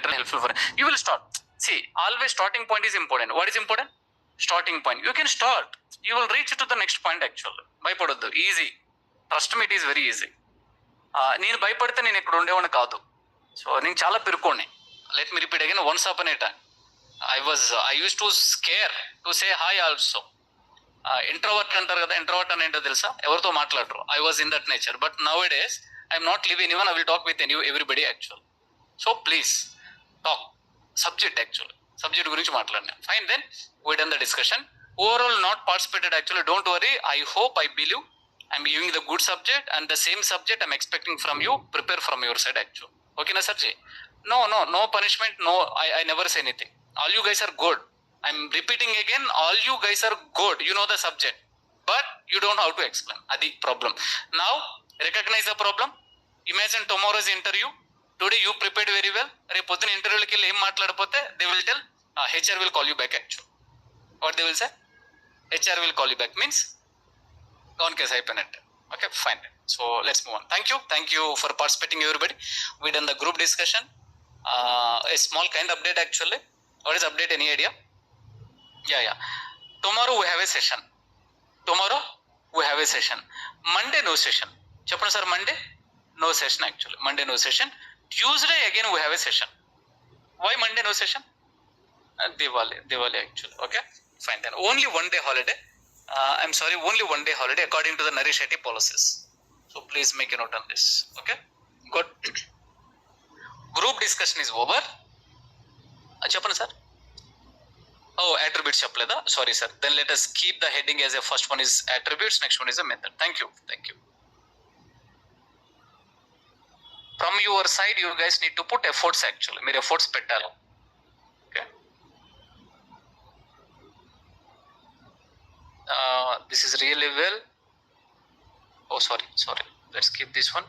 literally helpful for you. Will start. See, always starting point is important. What is important? Starting point. You can start. You will reach to the next point actually. భయపడొద్దు. Easy. Trust me, it is very easy. నేను భయపడితే నేను ఇక్కడ ఉండేవాడిని కాదు. So నేను చాలా పెరుకోండి. Let me repeat again. Once upon a time I used to scare to say hi also. Introvert అంటారు కదా, ఇంట్రోవర్ట్ అని ఏంటో తెలుసా? ఎవరితో మాట్లాడరు. I was in that nature. But now a days I'm not live any one. I will talk with everybody actual. So please talk subject actual. Subject గురించి మాట్లాడినా. Fine, then we done the discussion. Overall not participated actually. Don't worry. I hope, I believe I'm giving the good subject and the same subject I'm expecting from you. Prepare from your side actual. ఓకేనా సర్జీ? No punishment. No, I never say anything. All you guys are good. I'm repeating again, all you guys are good. You know the subject, but you don't know how to explain. Adi problem. Now recognize the problem. Imagine tomorrow's interview. Today you prepared very well. Repothin interview ki em maatladapothe, they will tell HR will call you back actually. What they will say? HR will call you back means gone case happened. Okay, fine. So let's move on. Thank you for participating everybody. We done the group discussion. A small kind update actually. What is update? Any idea? Yeah. Tomorrow we have a session. Monday no session. Chapter sir, Monday no session actually. Monday no session. Tuesday again we have a session. Why Monday no session? Diwali actually. Okay, fine then. Only one day holiday. I'm sorry, only one day holiday according to the Naresh Shetty policies. So please make a note on this. Okay, good. Group discussion is over. Chapter sir. Oh, attributes chapleda. Sorry sir. Then let us keep the heading as a first one is attributes, next one is a method. Thank you. From your side, you guys need to put efforts actually. Mere efforts pettalo. Okay. This is really well. Oh, sorry. Let's keep this one.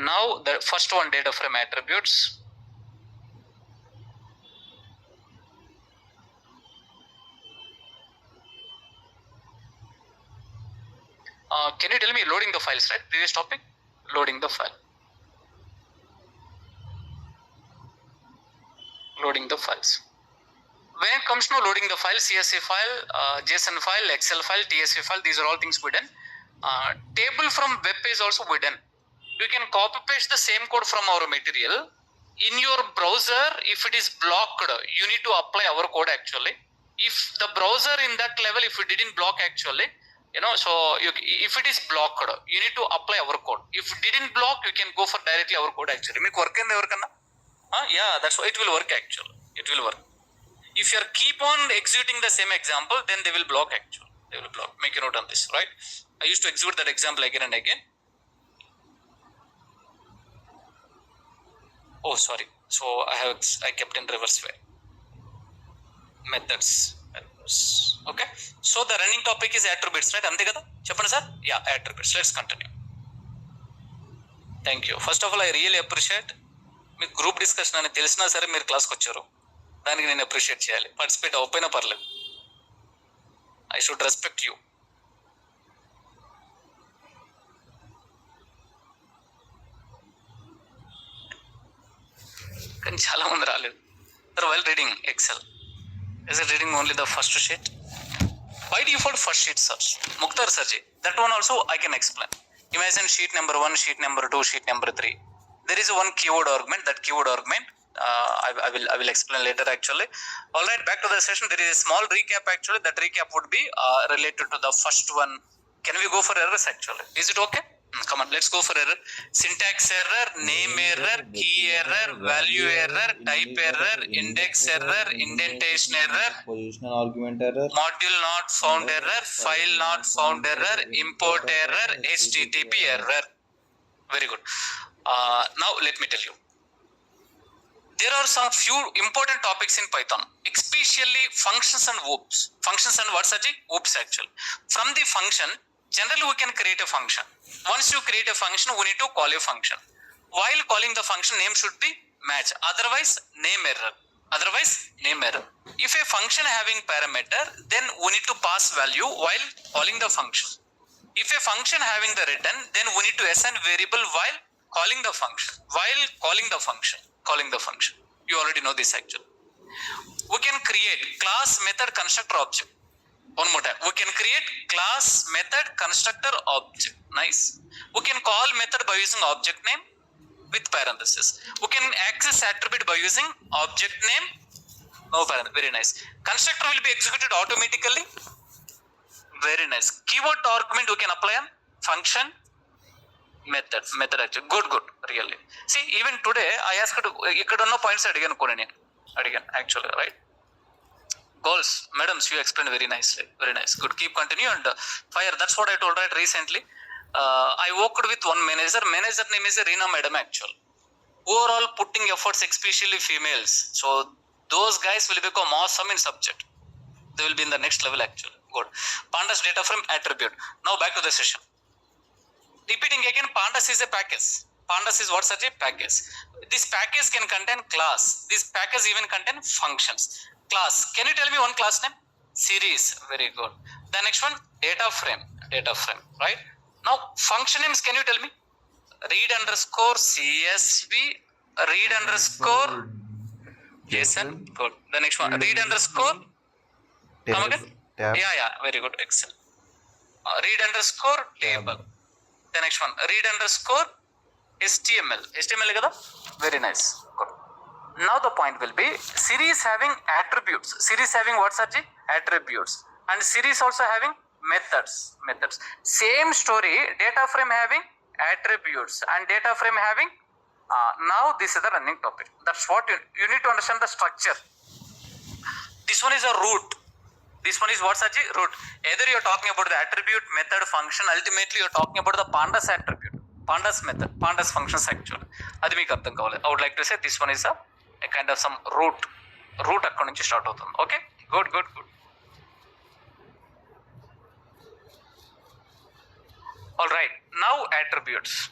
Now the first one, data frame attributes. Can you tell me loading the files, right? Previous topic, loading the file. Loading the files. When it comes to loading the file, CSV file, JSON file, Excel file, TSV file, these are all things we done. Table from web page also we done. You can copy paste the same code from our material. In your browser, if it is blocked, you need to apply our code actually. If the browser in that level, if it didn't block actually, so if it is blocked, you need to apply our code. If it didn't block, you can go for directly our code actually. Make work in the work na? Yeah, that's why it will work actually. It will work. If you keep on executing the same example, then they will block actually. They will block. Make a note on this, right? I used to execute that example again and again. Oh, sorry. So I kept in reverse way. Methods. Okay. So the running topic is attributes, right? Ante kada? Cheppandi sir? Yeah, attributes. Let's continue. Thank you. First of all, I really appreciate me group discussion అని తెలిసినా సరే మీరు క్లాస్కి వచ్చారు. దానికి నేను appreciate చేయాలి. Participate అవ్వకపోయినా పర్లేదు. I should respect you. కానీ చాలా మంది రాలేదు. While reading excel, is it reading only the first sheet? By default first sheet search. Mukhtar Sarji, that one also I can explain. Imagine sheet number 1, sheet number 2, sheet number 3. There is one keyword argument. That keyword argument I will explain later actually. All right, back to the session. There is a small recap actually. That recap would be related to the first one. Can we go for errors actually? Is it okay? Come on, let's go for error. Syntax error, name error, key error, value error, type error, index error, indentation error, positional argument error, module not found error, file not found error, import error, HTTP error. Very good. Now let me tell you. There are some few important topics in Python, especially functions and oops. Functions and what, Sajid? Oops actually. From the function, generally we can create a function. Once you create a function, we need to call a function. While calling the function, name should be match. Otherwise, name error. If a function having parameter, then we need to pass value while calling the function. If a function having the return, then we need to assign variable while calling the function. While calling the function, you already know this actually. We can create class, method, constructor, object. One more time. We can create class, method, constructor, object. Nice. We can call method by using object name with parenthesis. We can access attribute by using object name, no parenthesis. Very nice. Constructor will be executed automatically. Very nice. Keyword argument we can apply on function, method actually. Good. Really. See, even today I asked ikkada unna points adiganu kone nenu. Again, actually, right? Goals, madams, you explained very nicely. Very nice. Good. Keep continue and fire. That's what I told right recently. I worked with one manager. Manager name is Reena Madam actually. Overall putting efforts, especially females. So those guys will become awesome in subject. They will be in the next level actually. Good. Pandas data frame attribute. Now back to the session. Repeating again, Pandas is a package. Pandas is what such a package. This package can contain class. This package even contain functions. Class. Can you tell me one class name? Series. Very good. The next one, data frame. Right? Now, function names, can you tell me? Read underscore CSV. Read underscore JSON. Good. The next one, read underscore. Come again? Yeah. Very good. Excellent. Read underscore table. The next one, read underscore HTML. HTML kada? Very nice. Good. Now the point will be series having attributes. Series having what such? Attributes. And series also having methods. Same story, data frame having attributes and data frame having now this is the running topic. That's what you need to understand the structure. This one is a root. This one is what such? Root. Either you're talking about the attribute, method, function. Ultimately, you're talking about the pandas attribute, pandas method, pandas functions actually. Adi meeku ardham kavali. I would like to say this one is a kind of some root. Root akkadi nunchi start avutundi. Okay. Good. All right. Now attributes.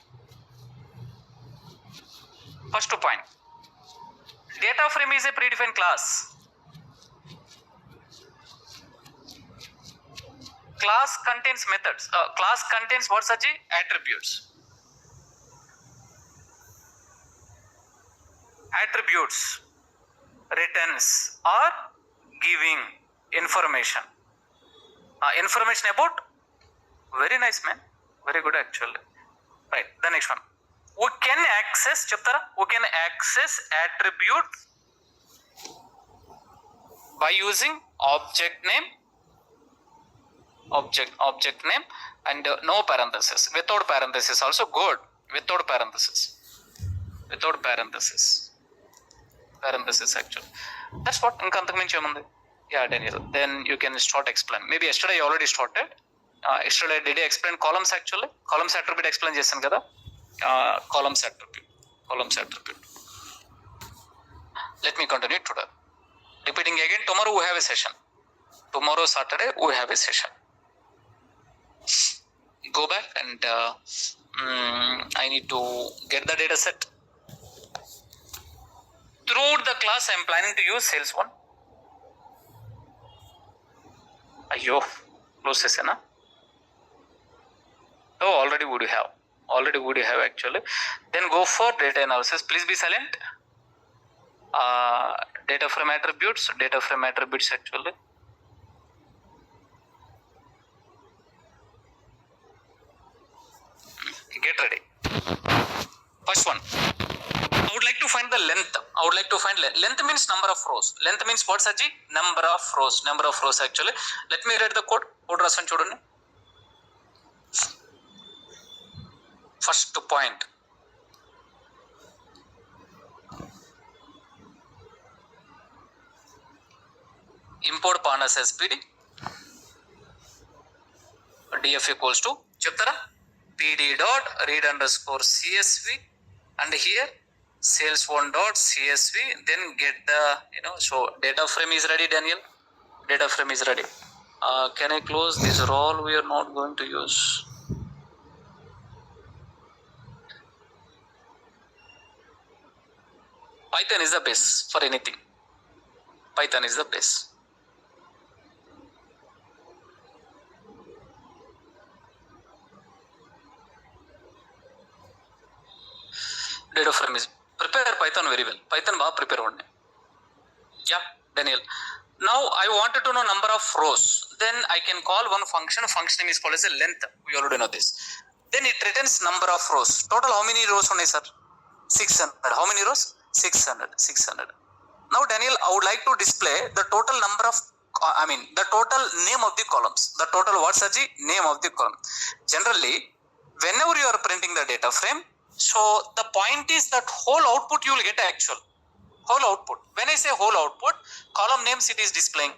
First point. Data frame is a predefined class. Class contains methods. Class contains what such? Attributes. Attributes returns or giving information. Information about. Very nice, man. Very good actually. Right. The next one. We can access. Cheptara. We can access attributes by using object name and no parenthesis. Without parenthesis also good. Without parenthesis actually. That's what inkantak minchi emundi. Yeah, Daniel. Then you can start explain. Maybe yesterday you already started. Yesterday did I explain columns actually? Columns attribute explain chesanu kada. Columns attribute. Let me continue today. Repeating again, tomorrow we have a session. Tomorrow Saturday we have a session. Go back and I need to get the data set. Throughout the class I am planning to use sales one. Ayyo, close session. Oh, already would you have actually. Then go for data analysis. Please be silent. Data frame attributes actually. Get ready. First one. I would like to find the length. Length means number of rows. Length means what, Saji? Number of rows actually. Let me read the code. Code rasan chudandi. First point. Import pandas SPD. df equals to cheptara pd dot read underscore csv and here sales1 dot csv, then get the so data frame is ready. Daniel, data frame is ready. Can I close this role? We are not going to use. Python is the base for anything. Python is the base. Python బాగా prepare అవ్వండి. Yeah denial. Now I wanted to know number of rows. Then I can call one function. Function name is called as a length. We already know this. Then it returns number of rows. Total how many rows ఉన్నాయి sir? 600. How many rows? 600. Now Daniel, I would like to display the total number of, the total name of the columns. The total what Saji? Name of the column. Generally, whenever you are printing the data frame, so the point is that whole output you will get actual. Whole output. When I say whole output, column names it is displaying.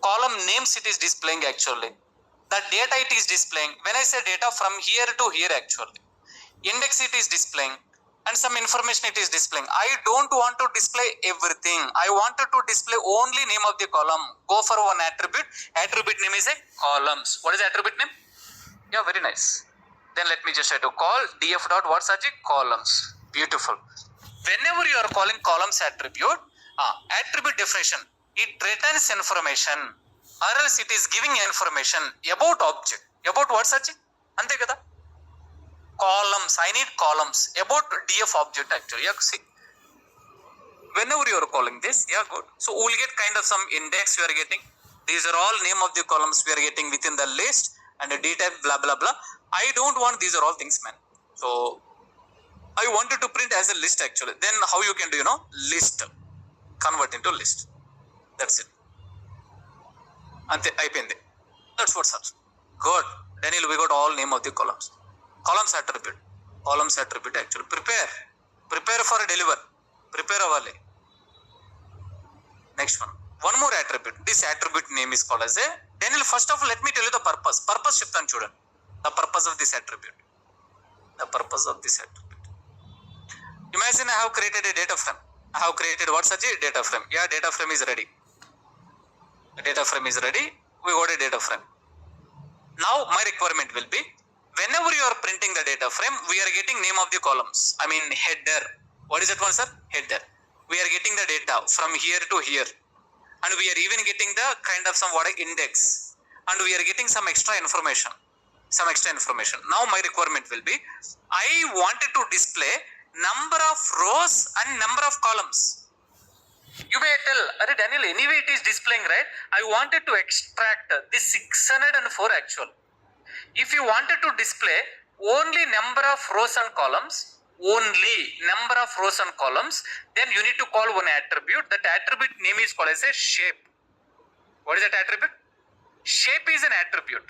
Column names it is displaying actually. The data it is displaying. When I say data from here to here actually. Index it is displaying. And some information it is displaying. I don't want to display everything. I wanted to display only name of the column. Go for one attribute. Attribute name is a columns. What is the attribute name? Yeah, very nice. Then let me just try to call df dot what such columns. Beautiful. Whenever you are calling columns attribute, attribute definition, it returns information or else it is giving information about object. About what such? Ante kada? Columns. I need columns. About df object actually. Yeah, see. Whenever you are calling this, yeah, good. So we will get kind of some index you are getting. These are all name of the columns we are getting within the list and the data blah blah blah. I don't want these are all things, man. So I wanted to print as a list actually. Then how you can do, list. Convert into list. That's it. Ante ayipindi. That's what's up. Good. Daniel, we got all name of the columns. Columns attribute. Columns attribute actually. Prepare for deliver. Prepare avali. Next one. One more attribute. This attribute name is called as a Daniel. First of all, let me tell you the purpose. Purpose చెప్తాను చూడండి. The purpose of this attribute. The purpose of this attribute. Imagine I have created a data frame. I have created what such a data frame. Yeah, data frame is ready. The data frame is ready. We got a data frame. Now my requirement will be, whenever you are printing the data frame, we are getting name of the columns. Header. What is that one, sir? Header. We are getting the data from here to here. And we are even getting the kind of some index. And we are getting some extra information. Now my requirement will be, I wanted to display number of rows and number of columns. You may tell, Arey Daniel, anyway it is displaying, right? I wanted to extract this 604 actual. If you wanted to display only number of rows and columns, then you need to call one attribute. That attribute name is called as a shape. What is that attribute? Shape is an attribute.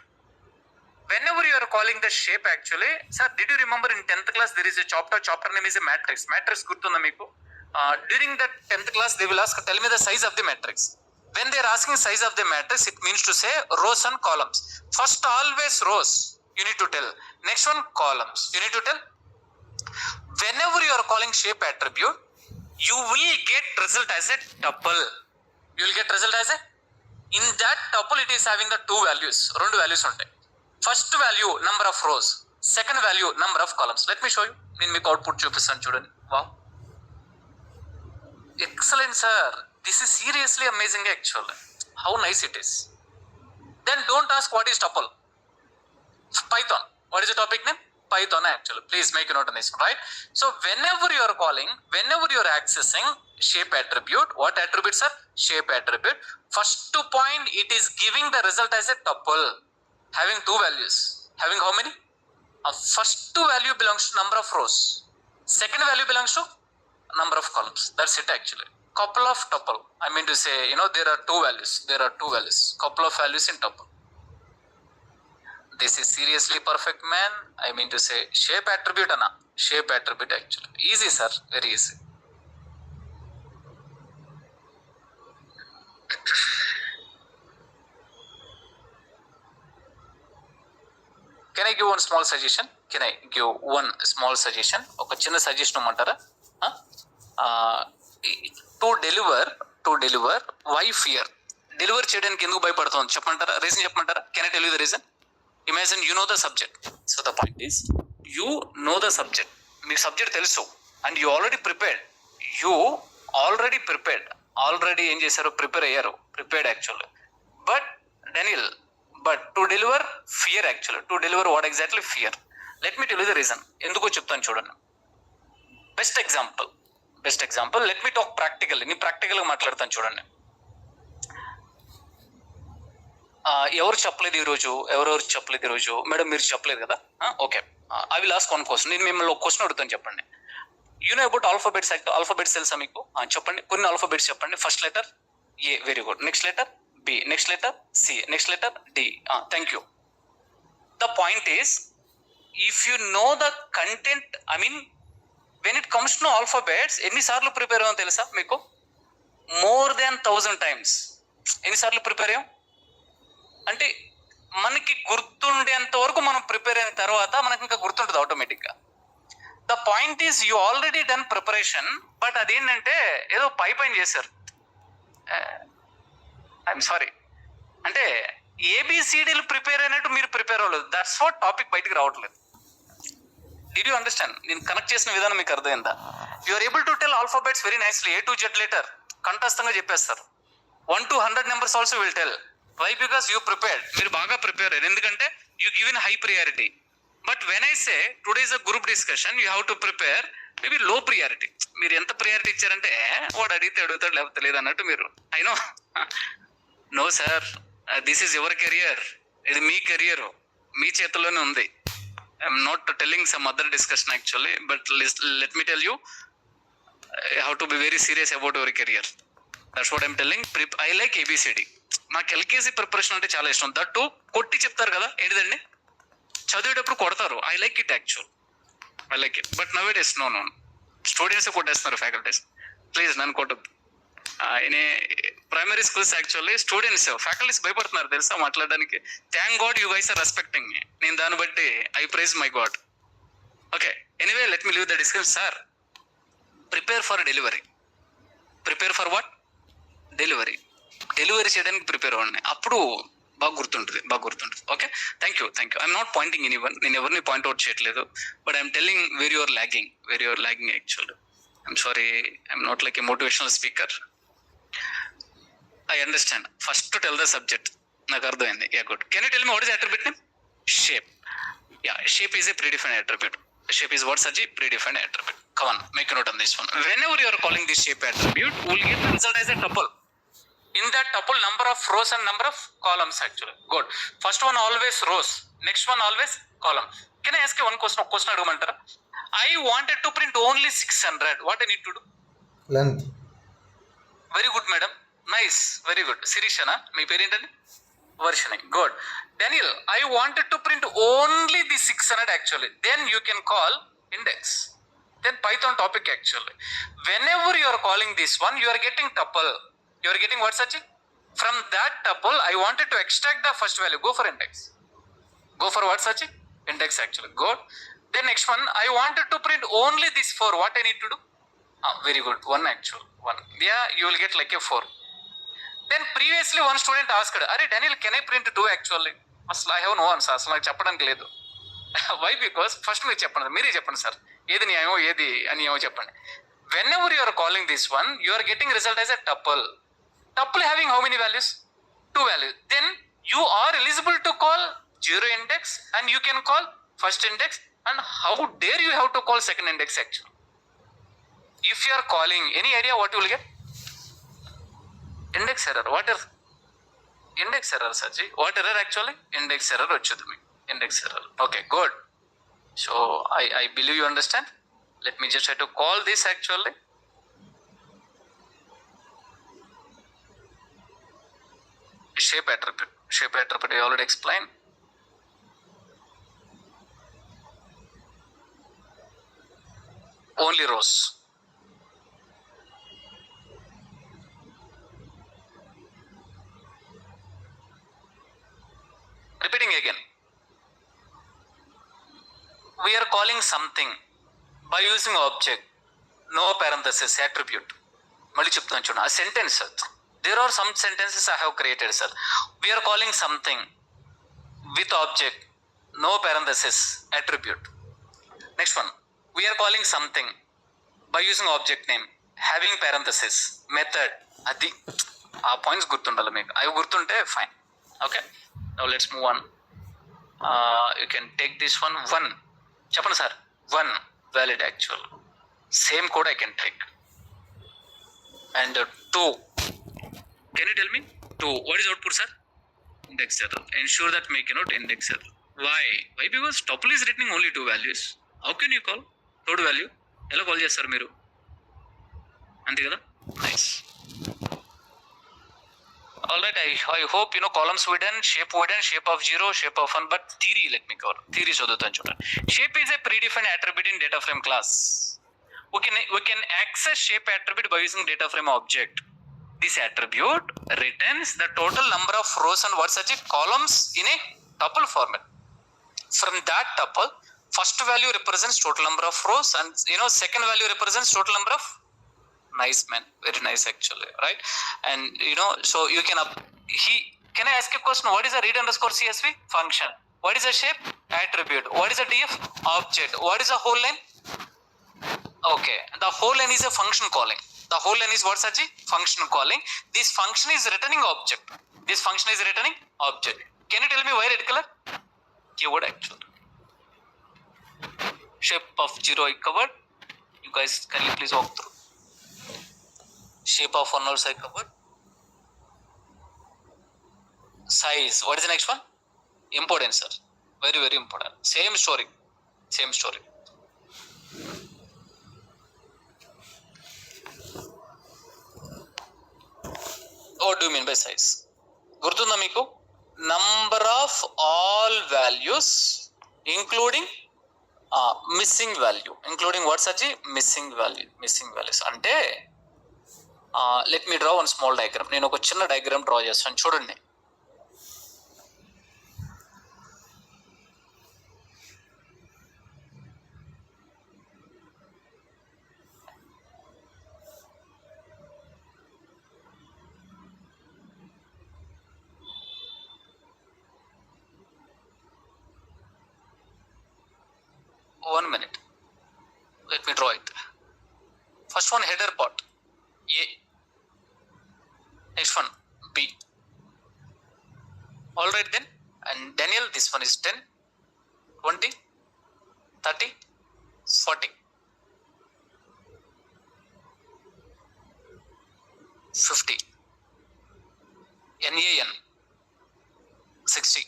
Whenever you are calling the shape actually, sir, did you remember in 10th class there is a chapter name is a matrix. Matrix gurtunda meeku. During the 10th class they will ask, tell me the size of the matrix. When they are asking size of the matrix, it means to say rows and columns. First always rows you need to tell. Next one columns you need to tell. Whenever you are calling shape attribute, you will get result as a tuple. You will get result as a, in that tuple it is having the two values. Rendu values ఉంటాయి. First value number of rows, second value number of columns. Let me show you. నేను మీకు output చూపిస్తాను చూడండి. Wow, excellent sir. This is seriously amazing actually. How nice it is. Then don't ask what is tuple. Python. What is the topic name? Python actually. Please make a note on this, right? So whenever you are calling, whenever you are accessing shape attribute, what attributes are? Shape attribute. First point, it is giving the result as a tuple. Having two values. Having how many? First value belongs to number of rows. Second value belongs to number of columns. That's it actually. Couple of tuple. I mean to say, there are two values. Couple of values in tuple. This is seriously perfect, man. I mean to say, shape attribute ana. Shape attribute actually. Easy, sir. Very easy. Can I give one small suggestion? ఒక చిన్న suggestion ఇమ్మంటారా? To deliver why fear? Deliver చేయడానికి ఎందుకు భయపడుతుంది చెప్పమంటారా? Reason చెప్పమంటారా? Can I tell you the reason? Imagine you know the subject. So the point is, you know the subject. మీకు subject తెలుసు and you already prepared. Already ఏం చేశారు? Prepare actually. But denial, to deliver fear actually. To deliver what exactly? Fear. Let me tell you the reason. ఎందుకో చెప్తాను చూడండి. Best best example. Let me talk practical. నేను ప్రాక్టికల్గా మాట్లాడతాను చూడండి. ఎవరు చెప్పలేదు ఈరోజు, ఎవరెవరు చెప్పలేదు ఈరోజు? మేడం మీరు చెప్పలేదు కదా, okay. I will ask one question. నేను మిమ్మల్ని ఒక క్వశ్చన్ అడుగుతాను, చెప్పండి. You know about alphabets. Alphabets తెలుసా మీకు? చెప్పండి, కొన్ని ఆల్ఫాబెట్స్ చెప్పండి. First letter A, very good. Next letter B, next letter C, next letter D. Thank you. The point is, if you know the content, I mean when it comes to alphabets, ఎన్నిసార్లు prepare అయ్యామో తెలుసా మీకు? More than 1000 times. ఎన్నిసార్లు prepare అయ్యాం అంటే మనకి గుర్తుండేంత వరకు మనం ప్రిపేర్ అయిన తర్వాత మనకి ఇంకా గుర్తుంటుంది ఆటోమేటిక్గా. The point is you already done preparation, but అదేంటంటే ఏదో పైన చేశారు. ఐఎమ్ సారీ, అంటే ఏబిసిడీలు ప్రిపేర్ అయినట్టు మీరు ప్రిపేర్ అవ్వలేదు. దట్స్ వాట్ టాపిక్ బయటికి రావట్లేదు. Did you understand? నేను కనెక్ట్ చేసిన విధానం మీకు అర్థమైందా? You are able to tell alphabets very nicely, A to Z letter కంఠస్థంగా చెప్పేస్తారు. 1 to 100 numbers also will tell. Why? Because you prepared. మీరు బాగా ప్రిపేర్ అయ్యారు, ఎందుకంటే you give in high priority. But when I say today is a group discussion, you have to prepare maybe low priority. మీరు ఎంత priority ఇచ్చారంటే వాడు అడిగితే అడుగుతాడు, లేకపోతే లేదు అన్నట్టు మీరు. I know, no sir, this is your career. ఇది మీ కెరియర్, మీ చేతిలోనే ఉంది. I'm not telling some other discussion actually, but let me tell you, you have to be very serious about your career. That's what I'm telling. I like ABCD. నాకు LKG preparation అంటే చాలా ఇష్టం. That కొట్టి చెప్తారు కదా, ఏంటిదండి, చదివేటప్పుడు కొడతారు. I like it actual, I like it. But now it is no students కొట్టేస్తున్నారు, ఫ్యాకల్టీస్. ప్లీజ్ నన్ను కొట్టద్దు. Primary schools actually students, faculties భయపడుతున్నారు తెలుసా మాట్లాడడానికి. Thank God you guys are respecting me. నేను దాన్ని బట్టి I praise my God. Okay, anyway let me leave the discussion. Sir, prepare for delivery. Prepare for what? Delivery. Delivery చేయడానికి prepare అవ్వండి, అప్పుడు బాగా గుర్తుంటుంది. Okay, thank you. I'm not pointing anyone. నేను ఎవరిని పాయింట్అవుట్ చేయట్లేదు, but I'm telling very your lagging actually. I'm sorry, I'm not like a motivational speaker. I understand. First tell the subject. నాకు అర్థమైంది. Yeah, good. Can you tell me what is attribute name? Shape. Yeah, shape is a predefined attribute. Shape is what, Saji? Predefined attribute. Come on, make a note on this one. Whenever you are calling this shape attribute, we will get the result as a tuple. In that tuple, number of rows and number of columns actually. Good. First one always rows. Next one always column. Can I ask you one question? Adumantara. I wanted to print only 600. What I need to do? Length. Very good, madam. Nice. Very good. Sirishana, my parent and versioning. Good. Daniel, I wanted to print only the 600 actually. Then you can call index. Then Python topic actually. Whenever you are calling this one, you are getting tuple. You are getting what, Sachi? From that tuple, I wanted to extract the first value. Go for index. Go for what, Sachi? Index actually. Good. Then next one, I wanted to print only this 4. What I need to do? Very good. 1 actually. 1. Yeah, you will get like a 4. Then previously one student asked, "Arey Daniel, can I print 2 actually?" Asla I have no answer. Asla చెప్పడానికి లేదు. Why? Because first మీరు చెప్పండి, మీరే చెప్పండి sir, ఏది న్యాయమో ఏది అన్యాయమో చెప్పండి. Whenever you are calling this one, you are getting result as a tuple. Tuple having how many values? 2 values. Then you are eligible to call 0 index and you can call first index. And how dare you have to call second index actually? If you are calling, any idea what you will get? Index error. What is index error, Saji? What error actually? Index error vachudhu me. Index error. Okay, good. So I believe you understand. Let me just try to call this actually. Shape attribute. Shape attribute I already explained. Only rows. Repeating again. We are calling something by using object, no parenthesis, attribute. Mali cheptanu chudana. A sentence. There are some sentences I have created, sir. We are calling something with object, no parenthesis, attribute. Next one. We are calling something by using object name, having parenthesis, method. Adi. Aa points gurtundala meeku. Avi gurtunte fine. Okay. Now let's move on. You can take this one. 1. Chapana sir. 1 valid actual. Same code I can take. and 2. Can you tell me 2? What is output, sir? Index error. Ensure that make a note index error. Why? Because tuple is returning only 2 values. How can you call third value? ఎలా call చేస్తారు మీరు? అంతే కదా? Nice. Alright, I hope you know columns hidden, shape of 0, shape of 1, but theory let me cover. Theory చదువుతాను చూడండి. Shape is a predefined attribute in data frame class. We can access shape attribute by using data frame object. This attribute returns the total number of rows and what's such columns in a tuple format. From that tuple, first value represents total number of rows and second value represents total number of. Nice, man, very nice actually, right? And so you can can I ask a question? What is a read underscore CSV? Function. What is a shape? Attribute. What is a df? Object. What is a whole line? Okay, the whole line is a function calling. The whole line is what, Saji? Function calling. This function is returning object. This function is returning object. Can you tell me why red color? Keyword actually. Shape of 0 I covered. You guys can you please walk through? Shape of 1 also I covered. Size. What is the next one? Importance, sir. Very, very important. Same story. Same story. What do you mean by size? గుర్తుందా మీకు? Number of all values including missing value. Including what, Saji? Missing value. Missing values. అంటే let me draw one small diagram. నేను ఒక చిన్న diagram draw చేస్తాను చూడండి. One minute. Let me draw it. First one, header part A. Next one B. All right then. And Daniel, this one is 10, 20, 30, 40, 50. NAN 60,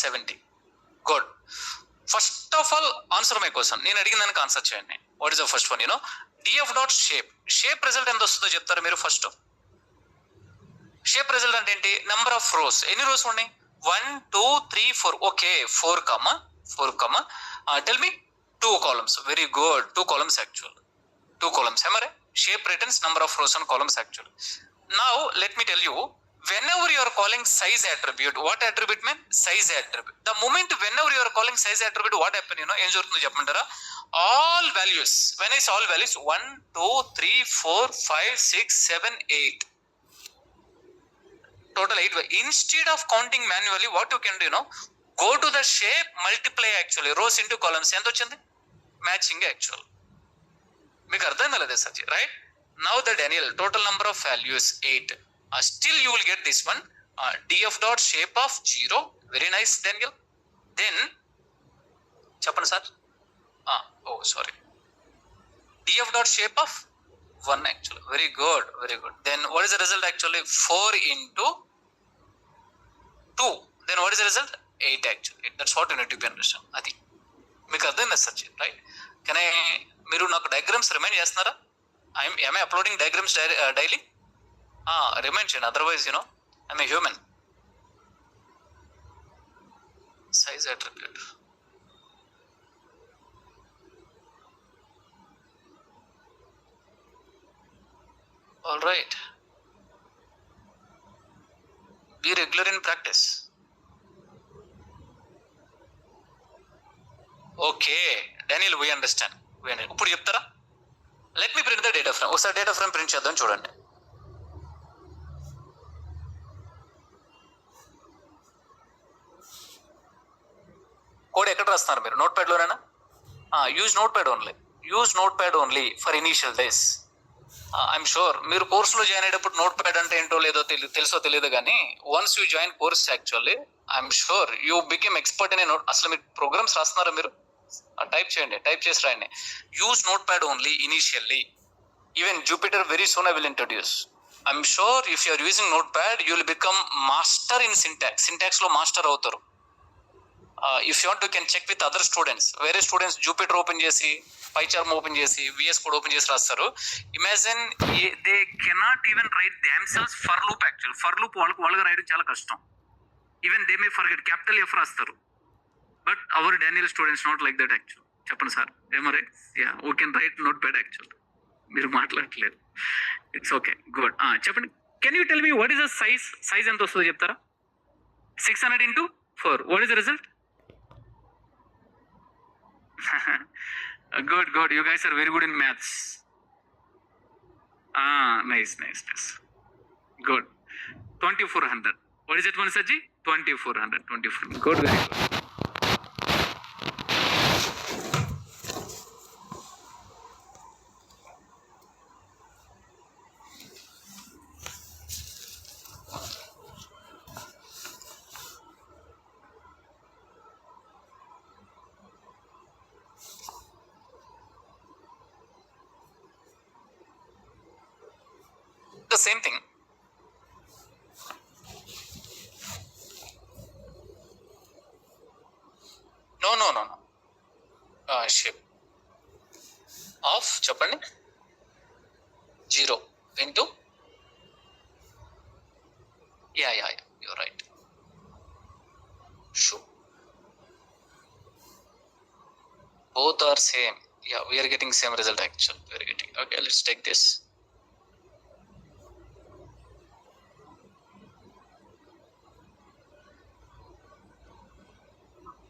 70. Good. First of all, answer my question. నేను అడిగిన దానికి answer చేయండి. What is the first one? df dot shape. Shape result ఎంత వస్తుందో చెప్తారా మీరు first? Shape result అంటే ఏంటి? Number of rose. ఎన్ని రోస్ ఉన్నాయి? 1 2 3 4. Okay, 4 comma. Tell me 2 columns. Very good. 2 columns actually. 2 columns. Am I right? Shape returns number of rows and columns actually. Now let me tell you, whenever you are calling size attribute, what attribute mean? Size attribute. The moment whenever you are calling size attribute, what happen? ఏం జరుగుతుందో చెప్పమంటారా? All values. When I say all values, 1 2 3 4 5 6 7 8. Total 8. Instead of counting manually, what you can do, go to the shape, multiply actually rows into columns. ఎంత వచ్చింది? Matching actual. మీకు అర్థమైందా లేదా సచి? Right. Now the Daniel total number of values 8. Still you will get this one. df dot shape of 0. Very nice, Daniel. Then చెప్పండి sir. Sorry. df dot shape of 1 actually. Very good, very good. Then what is the result actually? 4 into 2. Then what is the result? 8 actually. That's what you need to be understand. అది మీకు అర్థమైందా సచి? Right. Can I మీరు నాకు diagrams remind చేస్తున్నారా? am I uploading diagrams daily? Remind చేయండి. Otherwise, I'm a human. Size attribute. All right. Be regular in practice. Okay, Daniel, we understand. ఇప్పుడు చెప్తారా? Let me print the data frame. ఒకసారి data frame print చేద్దాం చూడండి. Code ఎక్కడ రాస్తున్నారు మీరు? Notepad లోనేనా? Use notepad only. Use notepad only for initial days. I'm sure మీరు కోర్సులో జాయిన్ అయ్యేటప్పుడు నోట్ ప్యాడ్ అంటే ఏంటో లేదో తెలుసో తెలియదు కానీ once you join course actually I'm sure you become expert in note. అసలు మీరు ప్రోగ్రామ్స్ రాస్తున్నారా మీరు? టైప్ చేయండి, టైప్ చేసి రాయండి. Use notepad only initially. Even Jupyter very soon I will introduce. I'm sure if you are using Notepad, you will become master in syntax. Syntax lo master avutaru. If you want, you can check with other students. Various students Jupyter open chesi, PyCharm open chesi, VS Code open chesi rastaru. Imagine they cannot even write themselves for loop actually. For loop వాళ్ళకి రాయడం చాలా కష్టం. Even they may forget capital F రాస్తారు. But our Daniel students not like that actually. చెప్పండి sir ఏమరే yeah we can write Notepad actually. మీరు మాట్లాడట్లేదు. It's okay good. చెప్పండి, can you tell me what is the size ఎంత వస్తుందో చెప్తారా? 600 into 4. What is the result? Good. You guys are very good in maths. Nice. Good. 2400. What is it, Mansaji? 2400. Good, very good. The same thing. No. Shape of చెప్పండి 0 into yeah you're right. Sure, both are same. Yeah, we are getting same result actually. We are getting okay. Let's take this.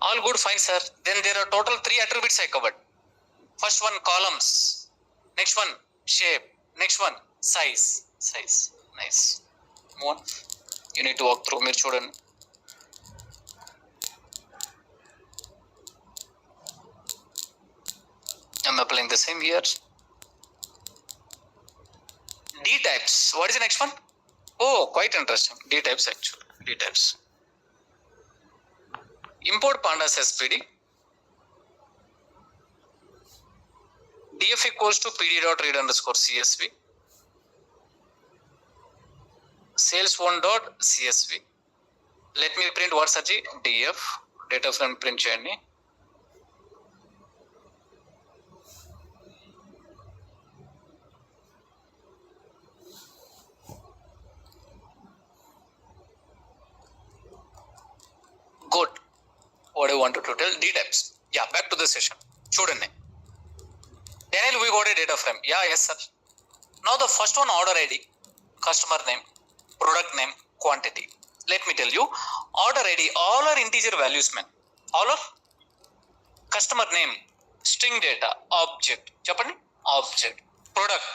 All good, fine, sir. Then there are total 3 attributes I covered. First one, columns. Next one, shape. Next one, size. Nice. Move on. You need to walk through. Meer chudandi. I'm applying the same here. D types. What is the next one? Oh, quite interesting. D types actually. D types. Import pandas SPD. df equals to pd.read_csv. sales1.csv. Let me print what such df data frame print cheyandi. Good. What I wanted to tell, D types. Yeah, back to the session. Chudandi. Daniel, we got a data frame. Yeah, yes, sir. Now the first one, order ID, customer name, product name, quantity. Let me tell you, order ID, all are integer values, man. All are customer name, string data, object. Chapani, object. Product,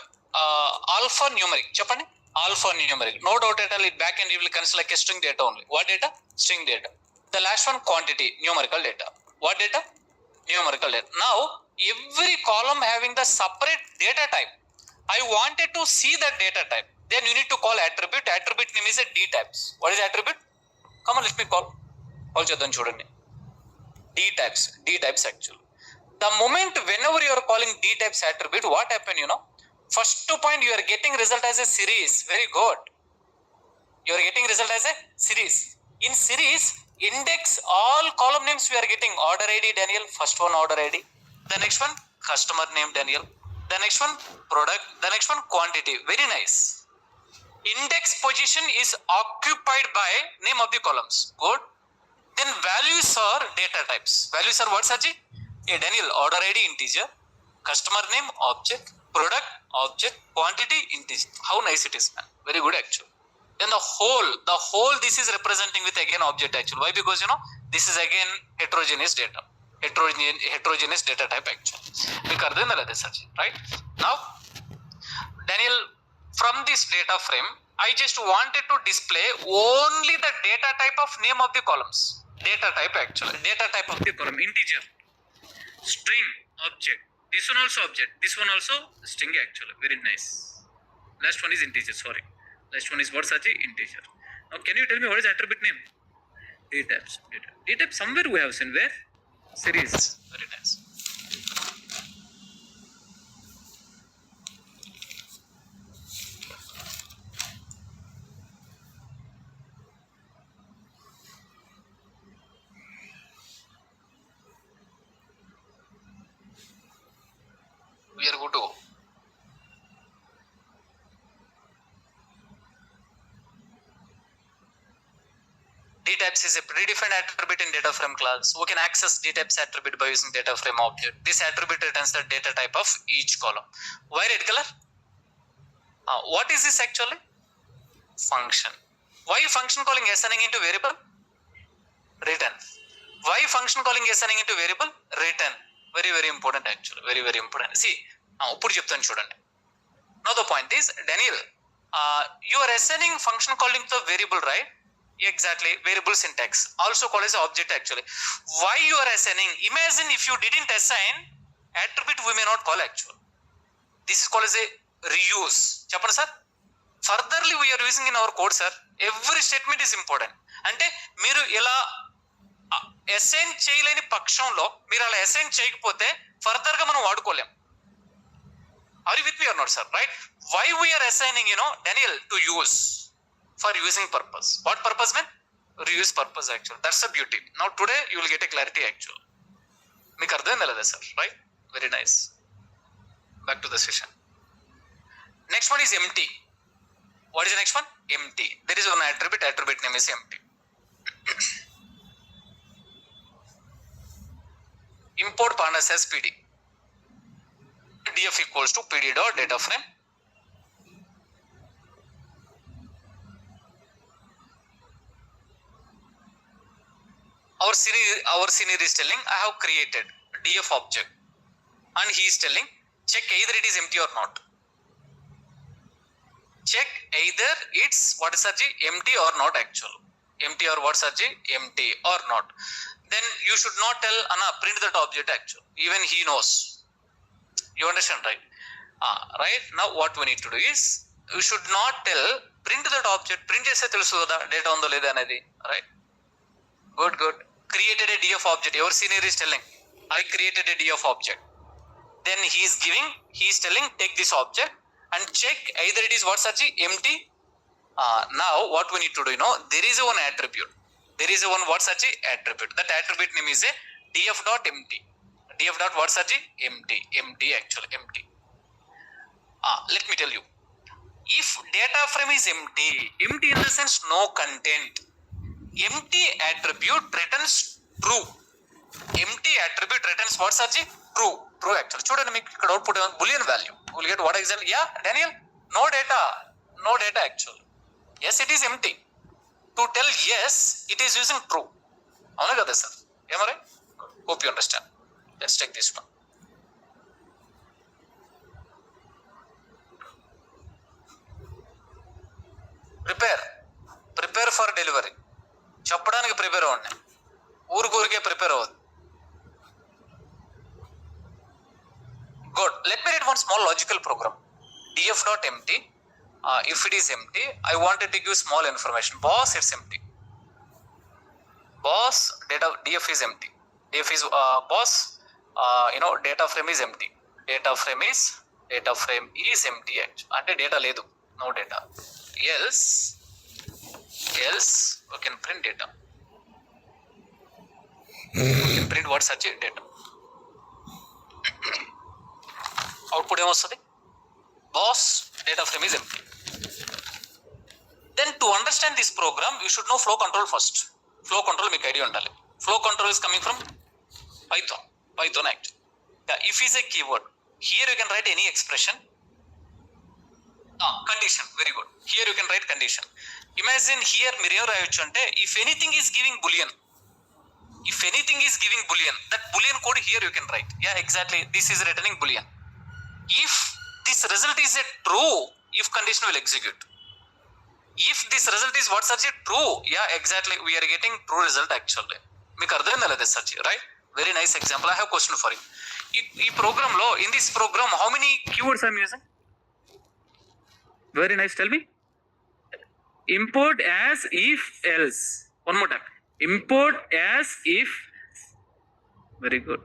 alphanumeric. Chapani, alphanumeric. No doubt at all, it back end you will consider like a string data only. What data? String data. The last one, quantity, numerical data. What data? Numerical data. Now, every column having the separate data type. I wanted to see that data type. Then you need to call attribute. Attribute name is a D types. What is attribute? Come on, let me call. Call chedan chudandi. D types actually. The moment whenever you are calling D types attribute, what happen, you know? First point, you are getting result as a series. Very good. You are getting result as a series. In series, index all column names we are getting. Order ID Daniel, first one order ID. The next one, customer name Daniel. The next one, product. The next one, quantity. Very nice. Index position is occupied by name of the columns. Good. Then values are data types. Values are what, Saji? Hey Daniel, order ID integer, customer name object, product object, quantity integer. How nice it is, man. Very good actually. Then the whole this is representing with again object actually. Why? Because you know this is again heterogeneous data. Heterogeneous data type actually. మీకు అర్థమైందా అదే సచి, right? Now Daniel, from this data frame I just wanted to display only the data type of name of the columns. Data type actually. Data type of the column integer, string, object. This one also object. This one also string actually. Very nice. Last one is integer. Sorry. Last one is what, Saji? Integer. Now can you tell me what is attribute name? D types. D type somewhere we have seen. Where? Series. Very nice. dtypes is a predefined attribute in data frame class. We can access dtypes attribute by using data frame object. This attribute returns the data type of each column. Why red color? What is this actually? Function. Why function calling assigning into variable? Return. Why function calling assigning into variable? Return. Very, very important actually. Very, very important. See, ఇప్పుడు చెప్తాను చూడండి. Now the point is, Daniel, you are assigning function calling to variable, right? Exactly, variable syntax, also called as object actually. Why you are assigning? Imagine if you didn't assign attribute, we may not call actual. This is called as a reuse. Chapter sir. Furtherly we are using in our code, sir. Every statement is important. అంటే మీరు ఇలా assign చేయలేని పక్షంలో మీరు అలా assign చేయకపోతే further గా మనం వాడుకోలేం. Are you with me or not, sir? Right? Why we are assigning, Daniel, to use for using purpose. What purpose, man? Reuse purpose actually. That's the beauty. Now today you will get a clarity actually. మీకు అర్థమైందా లేదా, sir? Right? Very nice. Back to the session. Next one is empty. What is the next one? Empty. There is one attribute. Attribute name is empty. Import pandas as PD. df equals to pd dot data frame. Our senior is telling I have created df object and he is telling check either it is empty or not. Check either it's what is empty or not actual. Empty or what empty or not. Then you should not tell Anna print that object actual. Even he knows. You understand, right? Right now what we need to do is we should not tell print that object. Print chese telusu kada data undo leda anedi, right? Good. Created a df object. Your senior is telling I created a df object. Then he is telling take this object and check either it is what empty. Now what we need to do, there is one attribute. There is one what attribute. That attribute name is a df dot empty. df dot what empty actually, empty. Let me tell you, if data frame is empty in the sense no content, empty attribute returns true. Empty attribute returns what true actually. Chudandi meeku ikkada output boolean value. You will get what exactly? Yeah, Daniel, no data actually. Yes, it is empty. To tell yes, it is using true. Avuna kada sir? Am I right? Hope you understand. Let's take this one. Prepare for delivery. చెప్పడానికి prepare అవ్వండి, ఊరికే prepare అవ్వదు. Good. Let me write one small logical program. df dot empty. If it is empty, I wanted to give small information. Boss, it's empty. Boss, df is empty. Df is boss. Data frame is empty. Data frame is empty actually. Ante data ledu. No data. Else we can print data. We can print what such data. Output ఏమొస్తుంది? Boss, data frame is empty. Then to understand this program, you should know flow control first. Flow control మీకు idea ఉండాలి. Flow control is coming from Python actually. If is a keyword, here you can write any expression. Condition, very good. Here you can write condition. Imagine here మీరు ఏం రాయొచ్చు అంటే if anything is giving boolean, that boolean code here you can write. Yeah, exactly. This is returning boolean. If this result is a true, if condition will execute. If this result is what such a true, yeah, exactly. We are getting true result actually. మీకు అర్థమైందా లేదా such, right? Very nice example. I have question for you. ఈ program లో, in this program, how many keywords I'm using? Very nice. Tell me. Import as if else. One more time. Import as if. Very good.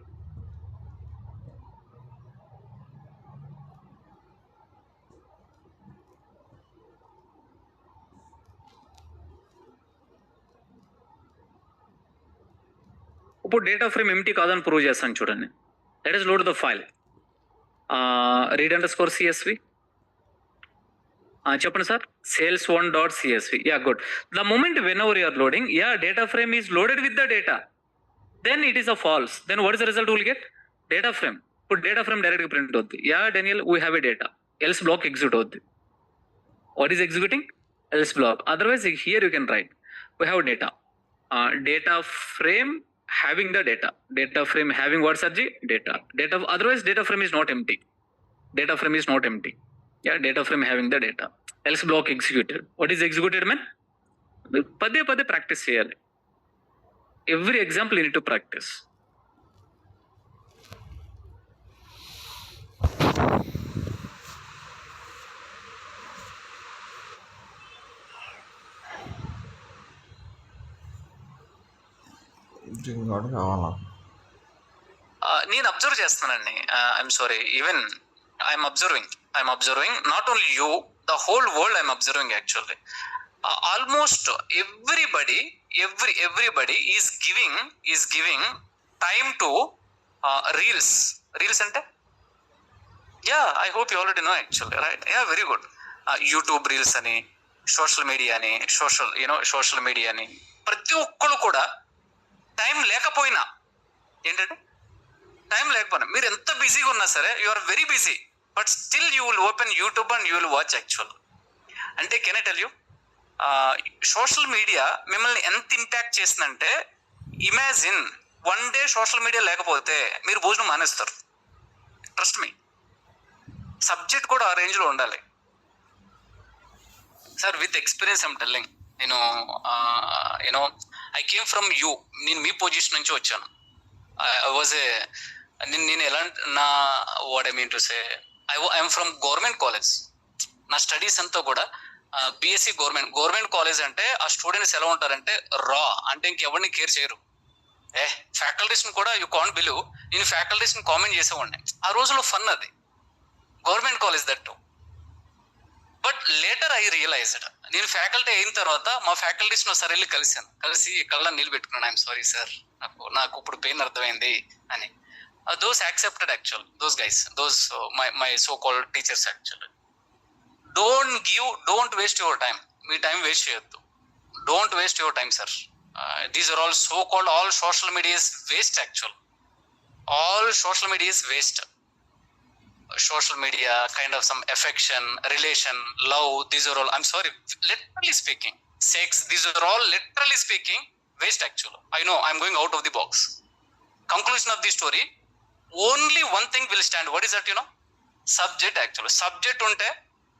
ఇప్పుడు data frame empty కాదని prove చేస్తాను చూడండి. Let us load the file. Read_csv. చెప్పండి sir. sales1.csv. Yeah, good. The moment whenever you are loading, data frame is loaded with the data. Then it is a false. Then what is the result we will get? Data frame. Put data frame directly print అవుద్ది. Daniel, we have a data. Else block execute అవుద్ది. What is executing? Else block. Otherwise here you can write. We have data. Data frame having the data. Data frame having what, Sarji? Data. Otherwise data frame is not empty. Data frame is not empty. Data frame having the data. Else block executed. What is executed, man? పదే practice చేయాలి. Every example you need to practice. నేను observe చేస్తున్నానండి. I'm sorry, even I'm observing not only you, the whole world I'm observing actually. Almost everybody is giving time to reels అంటే I hope you already know actually, right? Very good. YouTube reels అని, social media అని ప్రతి ఒక్కళ్ళు కూడా time లేకపోయినా మీరు ఎంత బిజీగా ఉన్నా సరే, you are very busy, but still you will open YouTube and you will watch actual. అంటే can I tell you, social media మిమ్మల్ని ఎంత ఇంపాక్ట్ చేసిందంటే, imagine one day social media లేకపోతే మీరు భోజనం మానేస్తారు. Trust me. సబ్జెక్ట్ కూడా ఆ రేంజ్లో ఉండాలి sir. With experience I'm telling. నేను ఐ కేమ్ ఫ్రమ్ యూ. నేను మీ పొజిషన్ నుంచి వచ్చాను. నేను ఎలా what I mean to say, I'm from government college. నా స్టడీస్ అంతా కూడా బిఎస్సి గవర్నమెంట్ కాలేజ్. అంటే ఆ స్టూడెంట్స్ ఎలా ఉంటారంటే రా, అంటే ఇంకెవరిని కేర్ చేయరు. ఫ్యాకల్టీస్ని కూడా యూ కాంట్ బిలీవ్, నేను ఫ్యాకల్టీస్ని కామెంట్ చేసేవాడిని. ఆ రోజులో ఫన్ అది, government college that. But later I realised, నేను ఫ్యాకల్టీ అయిన తర్వాత మా ఫ్యాకల్టీస్ని ఒకసారి వెళ్ళి కలిసి కళ్ళ నీళ్ళు పెట్టుకున్నాను. ఐఎమ్ సారీ సార్, నాకు ఇప్పుడు పెయిన్ అర్థమైంది అని. Those accepted actual, those guys, those my so called teachers actual. Don't waste your time. మీ టైం వేస్ట్ చేయొద్దు. Don't waste your time sir. These are all so called, all social media is waste actual. All social media is waste. Social media, kind of some affection, relation, love, these are all, I'm sorry, literally speaking, sex, these are all literally speaking waste actually. I know I'm going out of the box. Conclusion of the story, only one thing will stand. What is that? Subject actually. Subject unte,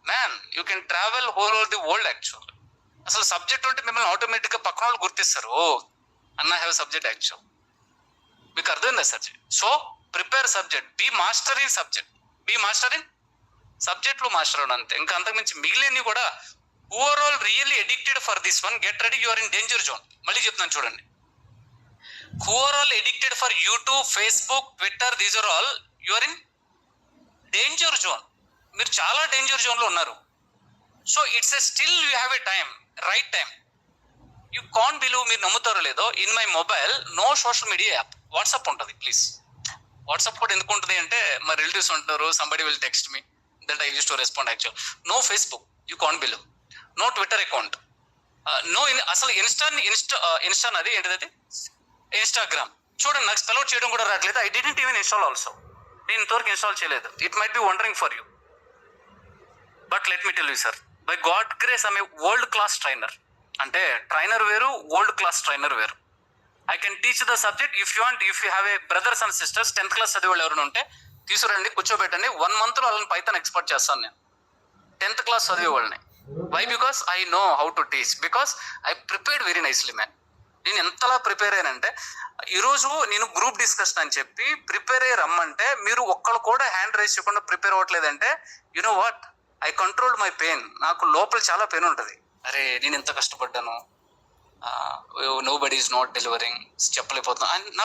man, you can travel whole over the world actually. అసలు subject ఉంటే మిమ్మల్ని ఆటోమేటిక్గా పక్కన వాళ్ళు గుర్తిస్తారు. అన్న have subject actual. మీకు అర్థమైందా sir? So prepare subject, be master in subject. Subject లో మాస్టర్ అవడం అంతే. ఇంకా అంతకుమించి మిగిలినవి కూడా overall really addicted for this one. Get ready, you are in danger zone. మళ్ళీ చెప్తున్నాను చూడండి. Overall addicted for YouTube, Facebook, Twitter, these are all, you are in danger zone. మీరు చాలా డేంజర్ జోన్ లో ఉన్నారు. So it's a still you have a time, right time. You can't believe, మీరు నమ్ముతారో లేదో, in my mobile no social media app. WhatsApp ఉంటుంది. Please, WhatsApp కూడా ఎందుకు ఉంటుంది అంటే, మా రిలేటివ్స్ ఉంటారు, somebody will text me, that I use to respond actual. No Facebook, you can't believe. No Twitter account. No అసలు ఇన్స్టా అది ఏంటిది, ఇన్స్టాగ్రామ్. చూడండి, నాకు స్పెల్ అవుట్ చేయడం కూడా రావట్లేదు. I didn't even install also. నేను ఇంతవరకు ఇన్స్టాల్ చేయలేదు. It might be wondering for you, but let me tell you sir, by God grace I'm a world class trainer. అంటే ట్రైనర్ వేరు, వరల్డ్ క్లాస్ ట్రైనర్ వేరు. I can teach the subject. If you want, if you have a brothers and sisters 10th class చదివే వాళ్ళు ఎవరైనా ఉంటే తీసుకురండి, కూర్చోబెట్టండి. 1 month లో వాళ్ళని పైథాన్ ఎక్స్పర్ట్ చేస్తాను నేను, 10th class చదివే వాళ్ళని. Why? Because I know how to teach, because I prepared very nicely man. నేను ఎంతలా ప్రిపేర్ అయ్యానంటే, ఈరోజు నేను గ్రూప్ డిస్కషన్ అని చెప్పి ప్రిపేర్ అయ్యి రమ్మంటే మీరు ఒక్కళ్ళు కూడా హ్యాండ్ రైజ్ చేయకుండా ప్రిపేర్ అవ్వట్లేదంటే, you know what, I controlled my pain. నాకు లోపల చాలా పెయిన్ ఉంటుంది. అరే నేను ఎంత కష్టపడ్డాను, నోబడీ ఈజ్ నాట్ డెలివరింగ్, చెప్పలేకపోతున్నాను.